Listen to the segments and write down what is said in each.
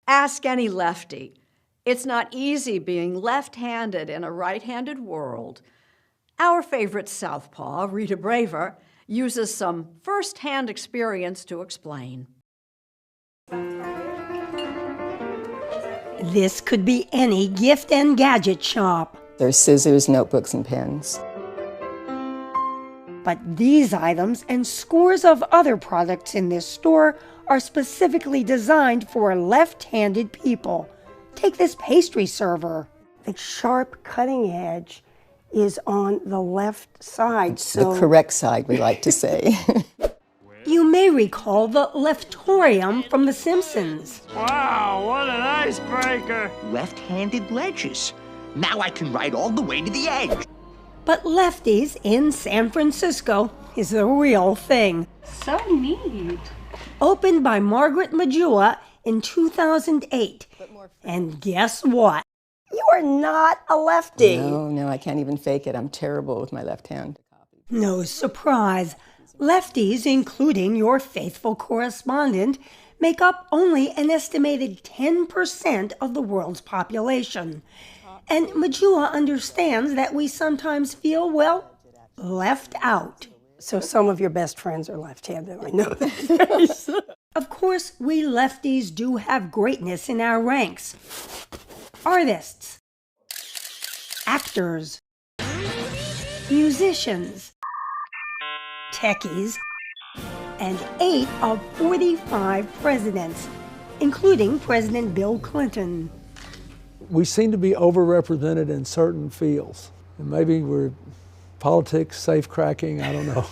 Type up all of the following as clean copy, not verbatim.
Ask any lefty. It's not easy being left-handed in a right-handed world. Our favorite southpaw, Rita Braver, uses some first-hand experience to explain. This could be any gift and gadget shop. There's scissors, notebooks, and pens. But these items and scores of other products in this store are specifically designed for left-handed people. Take this pastry server. The sharp cutting edge is on the left side. The correct side, we like to say. You may recall the leftorium from The Simpsons. Wow, what an icebreaker! Left-handed ledges. Now I can ride all the way to the edge. But Lefties in San Francisco is the real thing. So neat. Opened by Margaret Majua in 2008. And guess what? You're not a lefty. No, I can't even fake it. I'm terrible with my left hand. No surprise. Lefties, including your faithful correspondent, make up only an estimated 10% of the world's population. And Majua understands that we sometimes feel, well, left out. So some of your best friends are left-handed, I know that. Of course, we lefties do have greatness in our ranks. Artists, actors, musicians, techies, and 8 of 45 presidents, including President Bill Clinton. We seem to be overrepresented in certain fields. And maybe we're politics, safe-cracking, I don't know.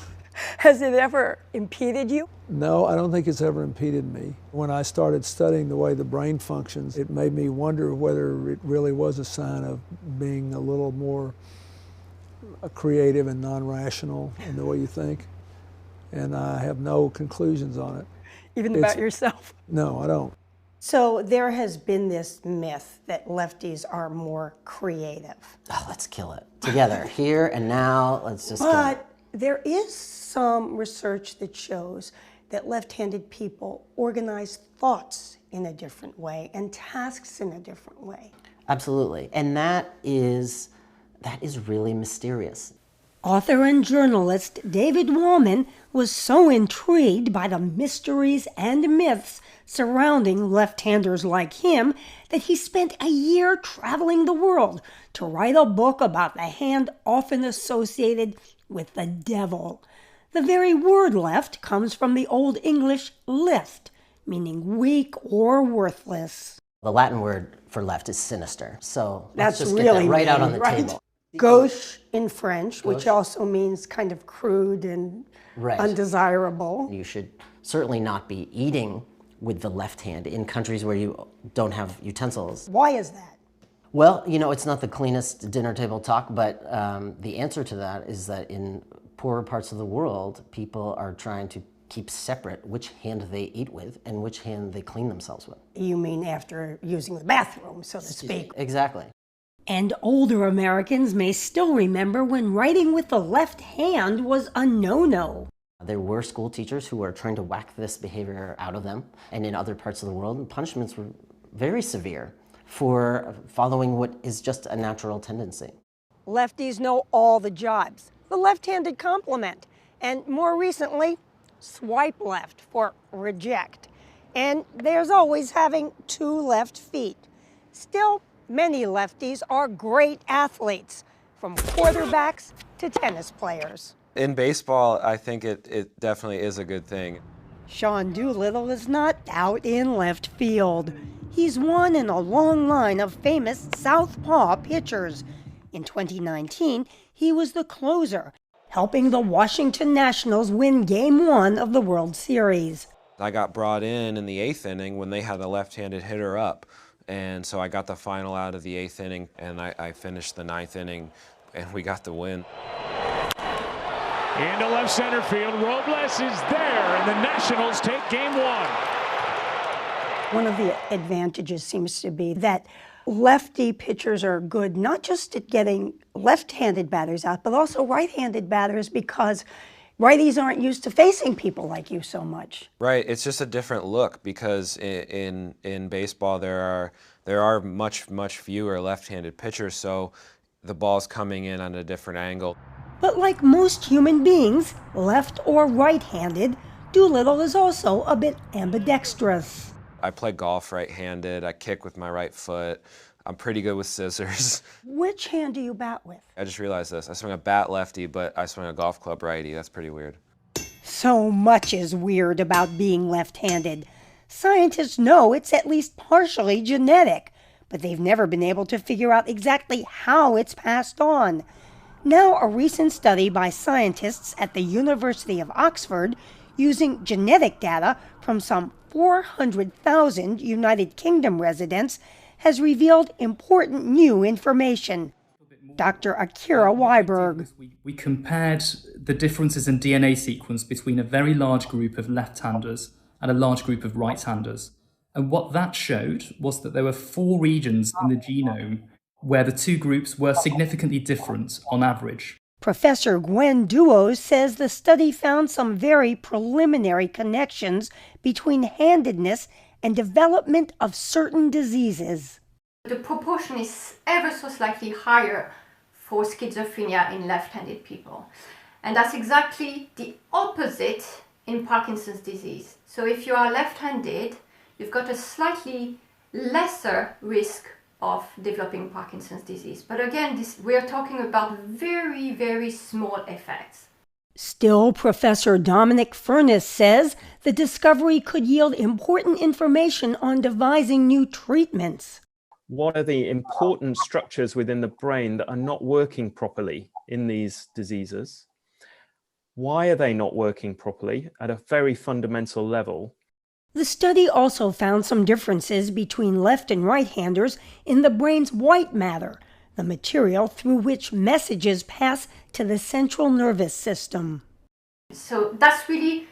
Has it ever impeded you? No, I don't think it's ever impeded me. When I started studying the way the brain functions, it made me wonder whether it really was a sign of being a little more creative and non-rational in the way you think. And I have no conclusions on it. Even about yourself? No, I don't. So there has been this myth that lefties are more creative. Oh, let's kill it. Together, here and now, let's just kill it. But there is some research that shows that left-handed people organize thoughts in a different way and tasks in a different way. Absolutely. And that is really mysterious. Author and journalist David Wallman was so intrigued by the mysteries and myths surrounding left-handers like him that he spent a year traveling the world to write a book about the hand often associated with the devil. The very word left comes from the Old English lift, meaning weak or worthless. The Latin word for left is sinister. So let's That's just really get that right out on the right? table. Gauche in French, which also means kind of crude and undesirable. You should certainly not be eating with the left hand in countries where you don't have utensils. Why is that? Well, you know, it's not the cleanest dinner table talk, but the answer to that is that in poorer parts of the world, people are trying to keep separate which hand they eat with and which hand they clean themselves with. You mean after using the bathroom, so to speak. Exactly. And older Americans may still remember when writing with the left hand was a no-no. There were school teachers who were trying to whack this behavior out of them, and in other parts of the world, punishments were very severe for following what is just a natural tendency. Lefties know all the jibes. The left-handed compliment, and more recently, swipe left for reject. And there's always having 2 left feet. Still, many lefties are great athletes, from quarterbacks to tennis players. In baseball, I think it definitely is a good thing. Sean Doolittle is not out in left field. He's one in a long line of famous southpaw pitchers. In 2019, he was the closer, helping the Washington Nationals win Game 1 of the World Series. I got brought in the 8th inning when they had a left-handed hitter up. And so I got the final out of the 8th inning, and I finished the 9th inning, and we got the win. Into left center field, Robles is there, and the Nationals take Game 1. One of the advantages seems to be that lefty pitchers are good not just at getting left-handed batters out, but also right-handed batters, because Righties aren't used to facing people like you so much. Right, it's just a different look because in baseball there are much fewer left-handed pitchers, so the ball's coming in on a different angle. But like most human beings, left or right-handed, Doolittle is also a bit ambidextrous. I play golf right-handed, I kick with my right foot, I'm pretty good with scissors. Which hand do you bat with? I just realized this, I swing a bat lefty, but I swing a golf club righty, that's pretty weird. So much is weird about being left-handed. Scientists know it's at least partially genetic, but they've never been able to figure out exactly how it's passed on. Now, a recent study by scientists at the University of Oxford, using genetic data from some 400,000 United Kingdom residents, has revealed important new information. Dr. Akira Weiberg. We compared the differences in DNA sequence between a very large group of left-handers and a large group of right-handers. And what that showed was that there were 4 regions in the genome where the two groups were significantly different on average. Professor Gwen Duos says the study found some very preliminary connections between handedness and development of certain diseases. The proportion is ever so slightly higher for schizophrenia in left-handed people. And that's exactly the opposite in Parkinson's disease. So if you are left-handed, you've got a slightly lesser risk of developing Parkinson's disease. But again, we're talking about very, very small effects. Still, Professor Dominic Furness says the discovery could yield important information on devising new treatments. What are the important structures within the brain that are not working properly in these diseases? Why are they not working properly at a very fundamental level? The study also found some differences between left and right-handers in the brain's white matter, the material through which messages pass to the central nervous system. So that's really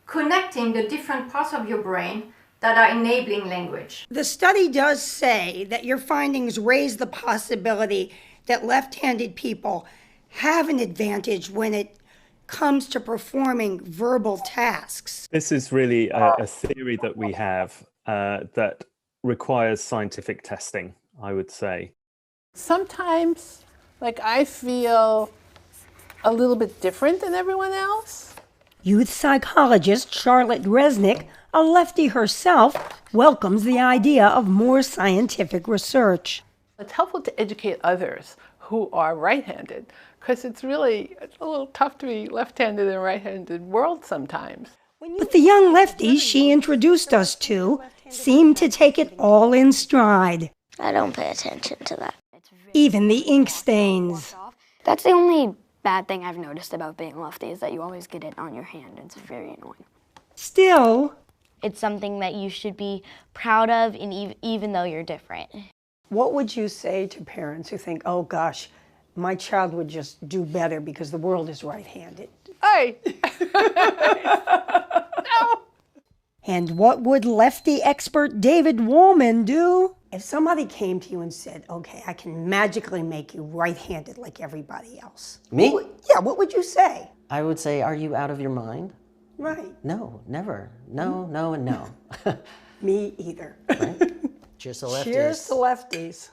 connecting the different parts of your brain that are enabling language. The study does say that your findings raise the possibility that left-handed people have an advantage when it comes to performing verbal tasks. This is really a theory that we have that requires scientific testing, I would say. Sometimes, I feel a little bit different than everyone else. Youth psychologist Charlotte Resnick, a lefty herself, welcomes the idea of more scientific research. It's helpful to educate others who are right-handed, because it's a little tough to be left-handed in a right-handed world sometimes. But the young lefties she introduced us to seemed to take it all in stride. I don't pay attention to that. Even the ink stains. That's the only bad thing I've noticed about being lefty, is that you always get it on your hand. It's very annoying. Still, it's something that you should be proud of, and even though you're different. What would you say to parents who think, oh gosh, my child would just do better because the world is right-handed? Hey! No! And what would lefty expert David Woolman do? If somebody came to you and said, okay, I can magically make you right-handed like everybody else. Me? What would you say? I would say, are you out of your mind? Right. No, never. No, no, and no. Me either. Right? Cheers to lefties. Cheers to lefties.